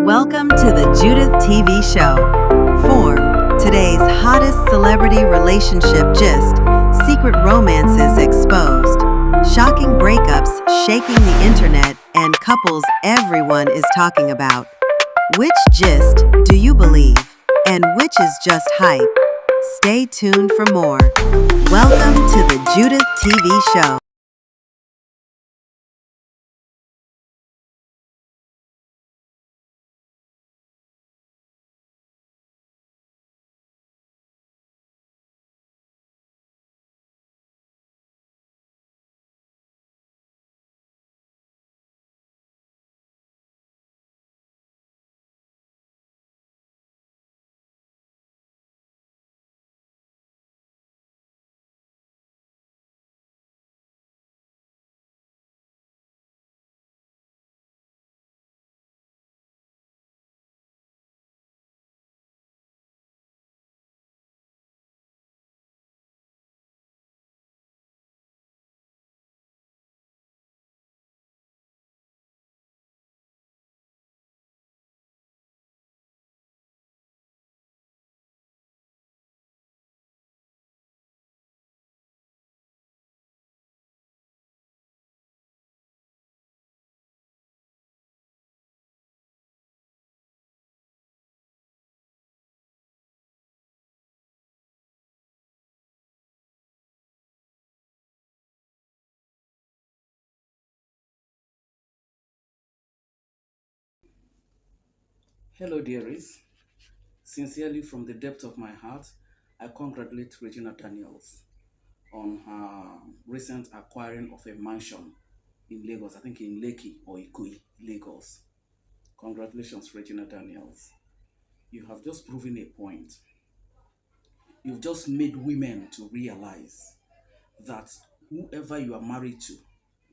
Welcome to the Judith TV show. Form, today's hottest celebrity relationship gist, secret romances exposed, shocking breakups shaking the internet, and couples everyone is talking about. Which gist do you believe? And which is just hype? Stay tuned for more. Welcome to the Judith TV show. Hello, dearies. Sincerely, from the depth of my heart, I congratulate Regina Daniels on her recent acquiring of a mansion in Lagos, I think in Lekki or Ikoyi, Lagos. Congratulations, Regina Daniels. You have just proven a point. You've just made women to realize that whoever you are married to,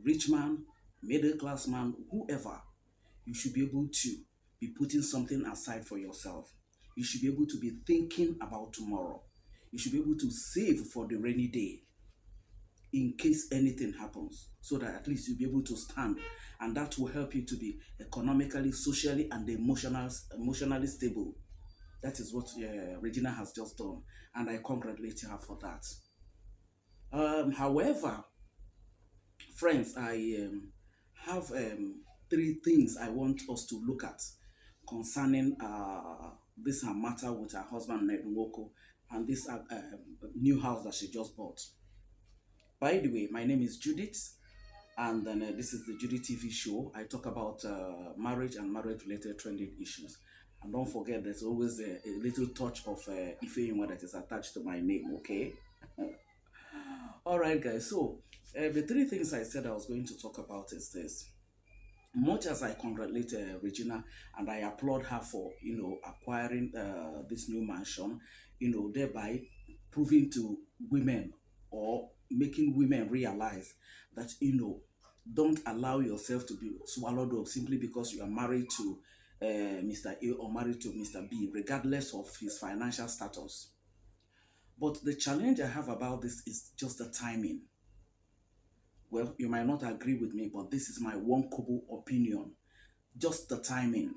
rich man, middle class man, whoever, you should be able to be putting something aside for yourself. You should be able to be thinking about tomorrow. You should be able to save for the rainy day in case anything happens, so that at least you'll be able to stand, and that will help you to be economically, socially, and emotionally stable. That is what Regina has just done, and I congratulate her for that. However, friends, I have three things I want us to look at concerning this her matter with her husband Nedunwoko and this new house that she just bought. By the way, my name is Judith, and then this is the Judith TV show. I talk about marriage and marriage-related trending issues. And don't forget, there's always a little touch of Ifeyinwa that is attached to my name, okay? All right, guys. So, the three things I said I was going to talk about is this. Much as I congratulate Regina and I applaud her for acquiring this new mansion, thereby proving to women or making women realize that don't allow yourself to be swallowed up simply because you are married to Mr. A or married to Mr. B, regardless of his financial status. But the challenge I have about this is just the timing. Well, you might not agree with me, but this is my one kobo opinion. Just the timing.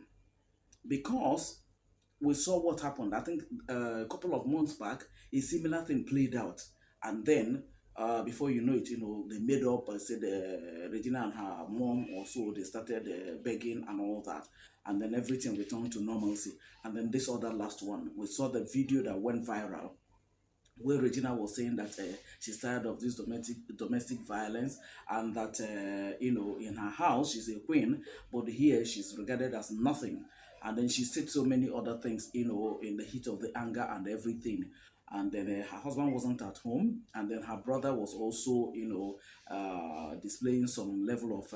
Because we saw what happened. I think a couple of months back, a similar thing played out. And then, before you know it, they made up and said Regina and her mom also, they started begging and all that. And then everything returned to normalcy. And then this other last one, we saw the video that went viral where Regina was saying that she's tired of this domestic violence, and that in her house she's a queen, but here she's regarded as nothing. And then she said so many other things, in the heat of the anger and everything. And then her husband wasn't at home, and then her brother was also displaying some level of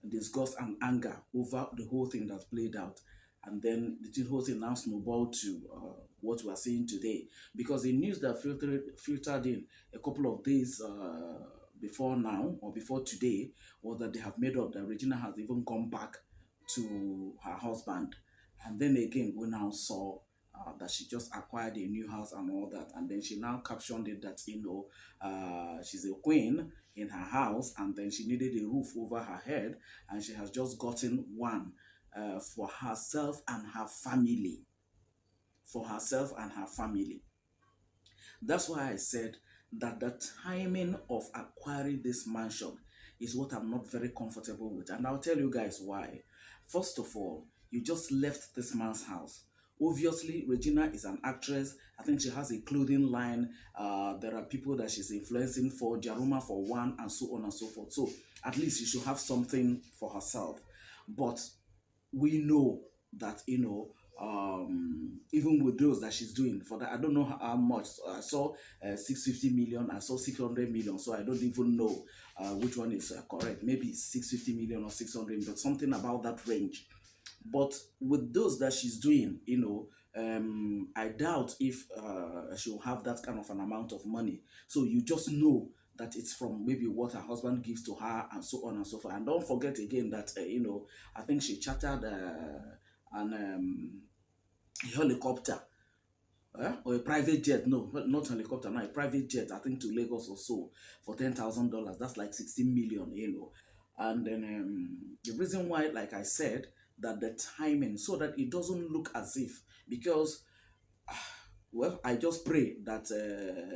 disgust and anger over the whole thing that's played out. And then the whole thing now snowballed to what we are seeing today, because the news that filtered in a couple of days before now or before today was that they have made up that Regina has even gone back to her husband. And then again, we now saw that she just acquired a new house and all that. And then she now captioned it that, she's a queen in her house, and then she needed a roof over her head, and she has just gotten one. for herself and her family. For herself and her family. That's why I said that the timing of acquiring this mansion is what I'm not very comfortable with. And I'll tell you guys why. First of all, you just left this man's house. Obviously, Regina is an actress. I think she has a clothing line. There are people that she's influencing for, Jaruma for one, and so on and so forth. So at least she should have something for herself. But we know that even with those that she's doing for that, I don't know how much. I saw 650 million, I saw 600 million, so I don't even know which one is correct. Maybe it's 650 million or 600, but something about that range. But with those that she's doing, I doubt if she'll have that kind of an amount of money. So you just know that it's from maybe what her husband gives to her and so on and so forth. And don't forget again that, I think she chartered a helicopter, or a private jet. No, not helicopter, no, a private jet, I think to Lagos or so, for $10,000. That's like 16 million, And then the reason why, like I said, that the timing, so that it doesn't look as if, because well, I just pray that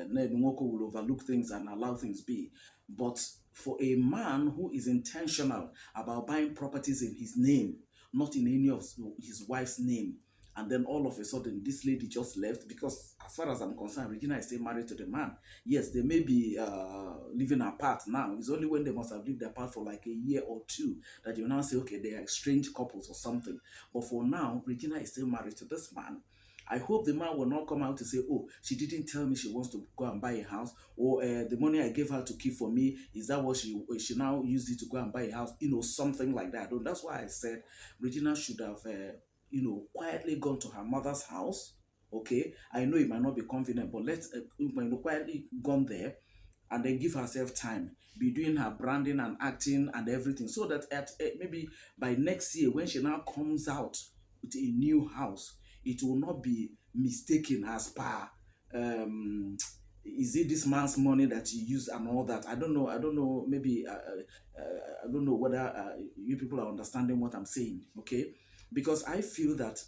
Ned Nwoko will overlook things and allow things be. But for a man who is intentional about buying properties in his name, not in any of his wife's name, and then all of a sudden this lady just left, because as far as I'm concerned, Regina is still married to the man. Yes, they may be living apart now. It's only when they must have lived apart for like a year or two that you now say, okay, they are estranged couples or something. But for now, Regina is still married to this man. I hope the man will not come out to say, oh, she didn't tell me she wants to go and buy a house, or the money I gave her to keep for me, is that what she now used it to go and buy a house, something like that. That's why I said Regina should have, quietly gone to her mother's house. Okay, I know it might not be convenient, but let's quietly gone there, and then give herself time, be doing her branding and acting and everything, so that at maybe by next year, when she now comes out with a new house, it will not be mistaken as per is it this man's money that you use and all that. I don't know, maybe I don't know whether you people are understanding what I'm saying. Okay, because I feel that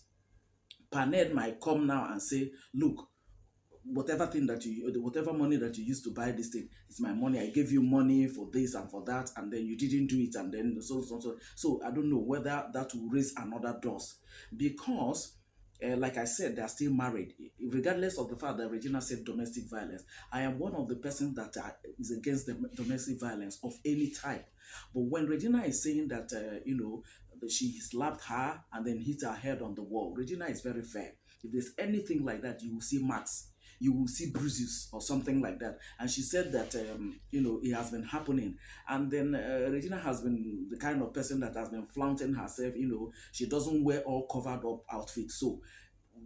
Paned might come now and say, look, whatever money that you used to buy this thing, it's my money. I gave you money for this and for that, and then you didn't do it, and then so I don't know whether that will raise another dust, because like I said, they are still married, regardless of the fact that Regina said domestic violence. I am one of the persons that is against the domestic violence of any type. But when Regina is saying that, that she slapped her and then hit her head on the wall, Regina is very fair. If there's anything like that, you will see marks, you will see bruises or something like that. And she said that, it has been happening. And then Regina has been the kind of person that has been flaunting herself. She doesn't wear all covered up outfits. So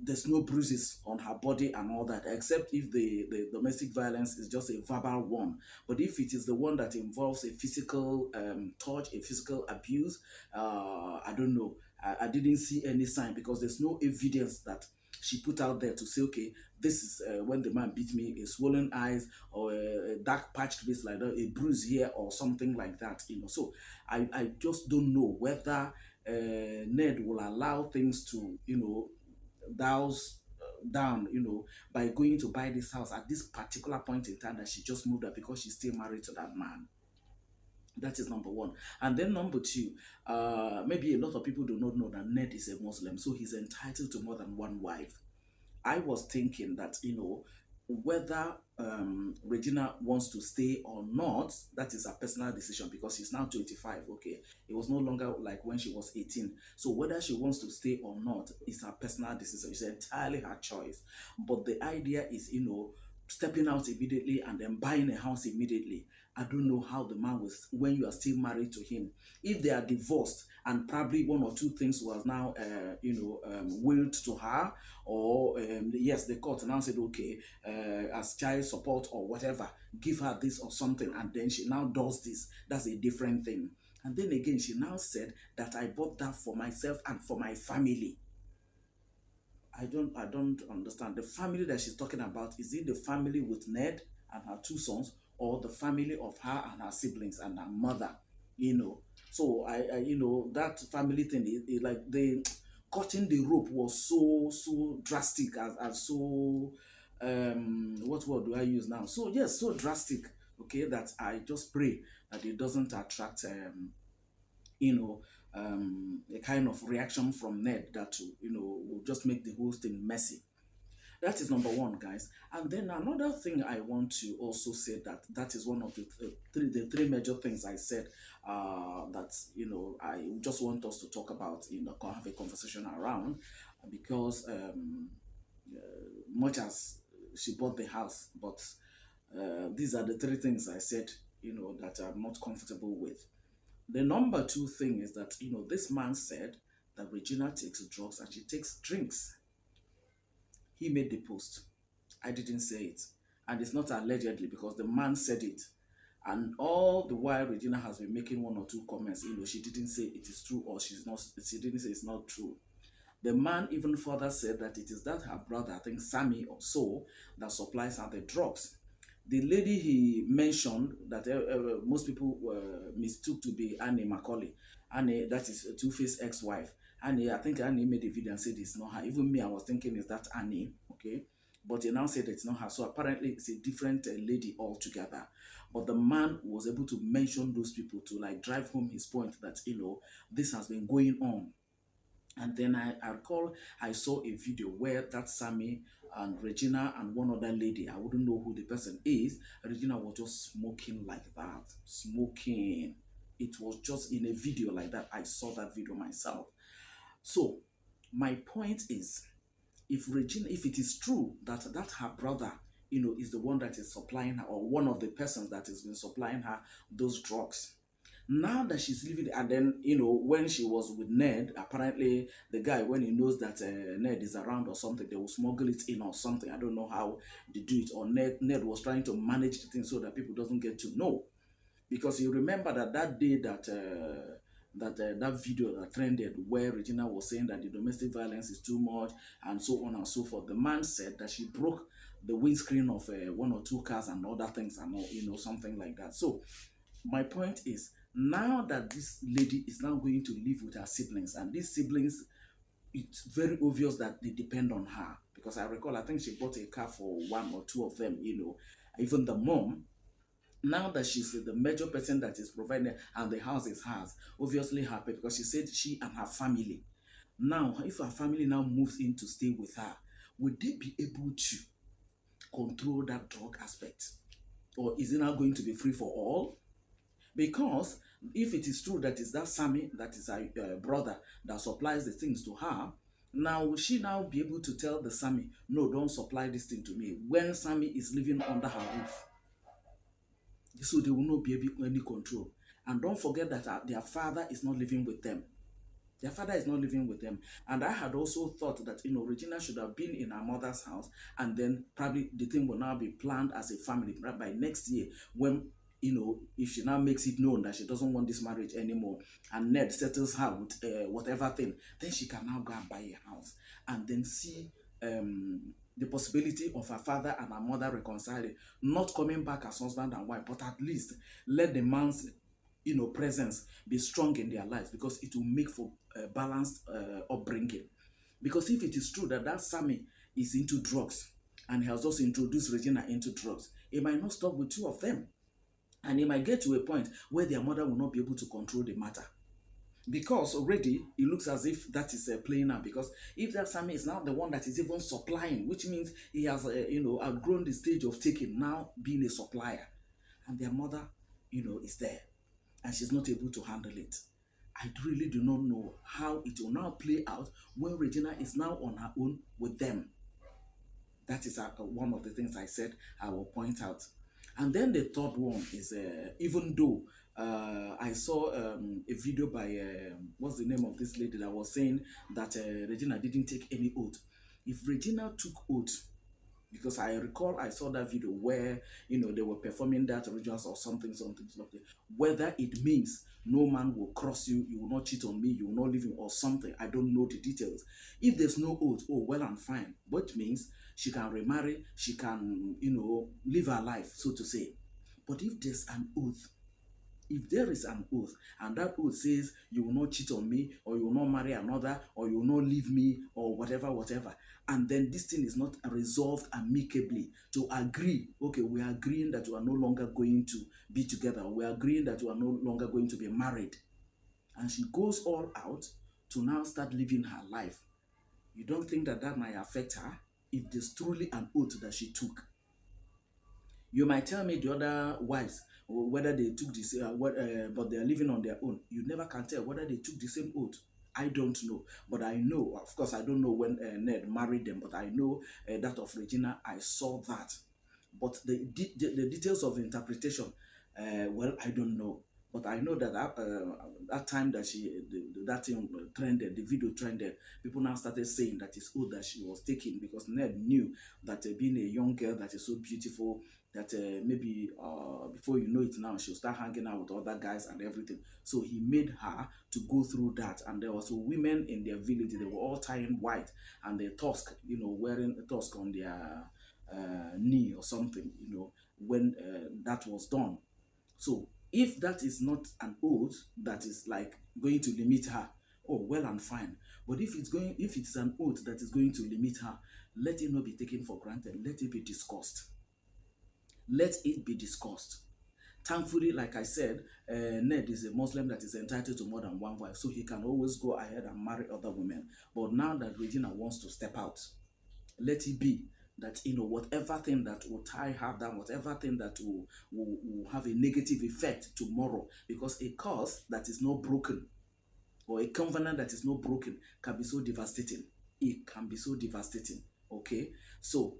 there's no bruises on her body and all that, except if the domestic violence is just a verbal one. But if it is the one that involves a physical touch, a physical abuse, I don't know. I didn't see any sign, because there's no evidence that she put out there to say, okay, this is when the man beat me, a swollen eyes, or a dark patched face like that, a bruise here or something like that. So I just don't know whether Ned will allow things to, douse down, by going to buy this house at this particular point in time that she just moved up, because she's still married to that man. That is number one. And then number two, maybe a lot of people do not know that Ned is a Muslim, so he's entitled to more than one wife. I was thinking that, whether Regina wants to stay or not, that is a personal decision, because she's now 25. Okay, it was no longer like when she was 18. So whether she wants to stay or not is her personal decision. It's entirely her choice. But the idea is, stepping out immediately and then buying a house immediately. I don't know how the man was when you are still married to him. If they are divorced and probably one or two things was now, willed to her, or yes, the court now said, okay, as child support or whatever, give her this or something, and then she now does this. That's a different thing. And then again, she now said that I bought that for myself and for my family. I don't understand. The family that she's talking about, is it the family with Ned and her two sons, or the family of her and her siblings and her mother? you know. So that family thing is like the cutting the rope was so drastic, as so what word do I use now? So yes, so drastic. Okay, that I just pray that it doesn't attract you know a kind of reaction from Ned that will just make the whole thing messy. That is number one, guys. And then another thing I want to also say, that is one of the three major things I said, that I just want us to talk about, have a conversation around, because much as she bought the house, but these are the three things I said, that I'm not comfortable with. The number two thing is that this man said that Regina takes drugs and she takes drinks. He made the post. I didn't say it. And it's not allegedly, because the man said it. And all the while Regina has been making one or two comments, she didn't say it is true, or she didn't say it's not true. The man even further said that it is that her brother, I think Sammy or so, that supplies her the drugs. The lady he mentioned that most people mistook to be Annie Macaulay. Annie, that is Two-Face ex-wife. Annie, I think Annie made a video and said it's not her. Even me, I was thinking, is that Annie? Okay. But he now said it's not her. So apparently it's a different lady altogether. But the man was able to mention those people to like drive home his point that, this has been going on. And then I recall I saw a video where that Sammy and Regina and one other lady, I wouldn't know who the person is, Regina was just smoking like that. Smoking. It was just in a video like that. I saw that video myself. So my point is, if it is true that her brother, is the one that is supplying her, or one of the persons that has been supplying her those drugs, now that she's living, and then when she was with Ned, apparently the guy, when he knows that Ned is around or something, they will smuggle it in or something. I don't know how they do it, or Ned was trying to manage the thing so that people doesn't get to know. Because you remember that day that video that trended, where Regina was saying that the domestic violence is too much and so on and so forth. The man said that she broke the windscreen of one or two cars and other things, and all, something like that. So my point is, now that this lady is now going to live with her siblings, and these siblings, it's very obvious that they depend on her, because I recall, I think she bought a car for one or two of them, even the mom. Now that she's the major person that is providing, and the house is hers, obviously happy, because she said she and her family. Now, if her family now moves in to stay with her, would they be able to control that drug aspect? Or is it now going to be free for all? Because if it is true that it's that Sammy, that is her brother, that supplies the things to her, now will she now be able to tell the Sammy, no, don't supply this thing to me, when Sammy is living under her roof? So they will not be able to any control. And don't forget that their father is not living with them. Their father is not living with them. And I had also thought that, Regina should have been in her mother's house, and then probably the thing will now be planned as a family right by next year, when, if she now makes it known that she doesn't want this marriage anymore, and Ned settles her with whatever thing, then she can now go and buy a house, and then see the possibility of her father and her mother reconciling, not coming back as husband and wife, but at least let the man's presence be strong in their lives, because it will make for a balanced upbringing. Because if it is true that Sammy is into drugs, and he has also introduced Regina into drugs, it might not stop with two of them, and it might get to a point where their mother will not be able to control the matter. Because already it looks as if that is playing out. Because if that Sammy is now the one that is even supplying, which means he has outgrown the stage of taking, now being a supplier, and their mother is there, and she's not able to handle it. I really do not know how it will now play out when Regina is now on her own with them. That is one of the things I said I will point out. And then the third one is, even though I saw a video by, what's the name of this lady, that was saying that Regina didn't take any oath. If Regina took oath, because I recall I saw that video where they were performing that rituals or something. Whether it means no man will cross you, you will not cheat on me, you will not leave him or something, I don't know the details. If there's no oath, oh well and fine, which means she can remarry, she can live her life, so to say. But if there's an oath, If there is an oath, and that oath says you will not cheat on me, or you will not marry another, or you will not leave me, or whatever, whatever, and then this thing is not resolved amicably to agree, okay, we are agreeing that you are no longer going to be together, we are agreeing that you are no longer going to be married, and she goes all out to now start living her life, you don't think that that might affect her if there's truly an oath that she took? You might tell me the other wives whether they took this, but they are living on their own. You never can tell whether they took the same oath. I don't know, but I know. Of course, I don't know when Ned married them, but I know that of Regina. I saw that, but the details of interpretation, well, I don't know. But I know that that time that that thing trended, the video trended, people now started saying that it's oath that she was taking, because Ned knew that being a young girl that is so beautiful, that maybe before you know it now, she'll start hanging out with other guys and everything. So he made her to go through that. And there were some women in their village, they were all tying white, and their tusk, wearing a tusk on their knee or something, when that was done. So if that is not an oath that is like going to limit her, oh, well and fine. But if it's an oath that is going to limit her, let it not be taken for granted. Let it be discussed. Let it be discussed. Thankfully, like I said, Ned is a Muslim that is entitled to more than one wife, so he can always go ahead and marry other women. But now that Regina wants to step out, let it be that, whatever thing that will tie her down, whatever thing that will have a negative effect tomorrow, because a curse that is not broken, or a covenant that is not broken, can be so devastating. It can be so devastating. Okay, so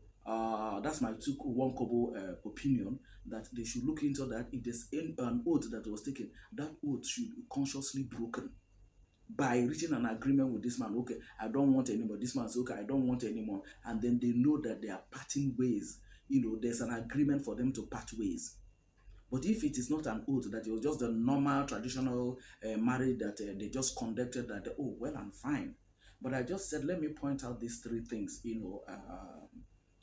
that's my one kobo opinion, that they should look into that. If there's an oath that was taken, that oath should be consciously broken by reaching an agreement with this man. Okay, I don't want anymore. This man says, okay, I don't want anymore. And then they know that they are parting ways. There's an agreement for them to part ways. But if it is not an oath, that it was just a normal traditional marriage that they just conducted, that oh, well and fine. But I just said, let me point out these three things,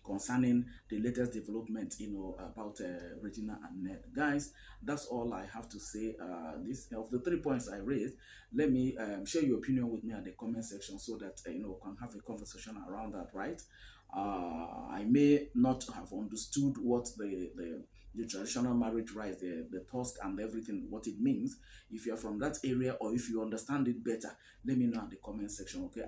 concerning the latest development, about Regina and Ned. Guys, that's all I have to say. This of the 3 points I raised. Let me share your opinion with me at the comment section, so that we can have a conversation around that. Right? I may not have understood what the traditional marriage rights, the tusk and everything, what it means. If you're from that area, or if you understand it better, let me know in the comment section. Okay.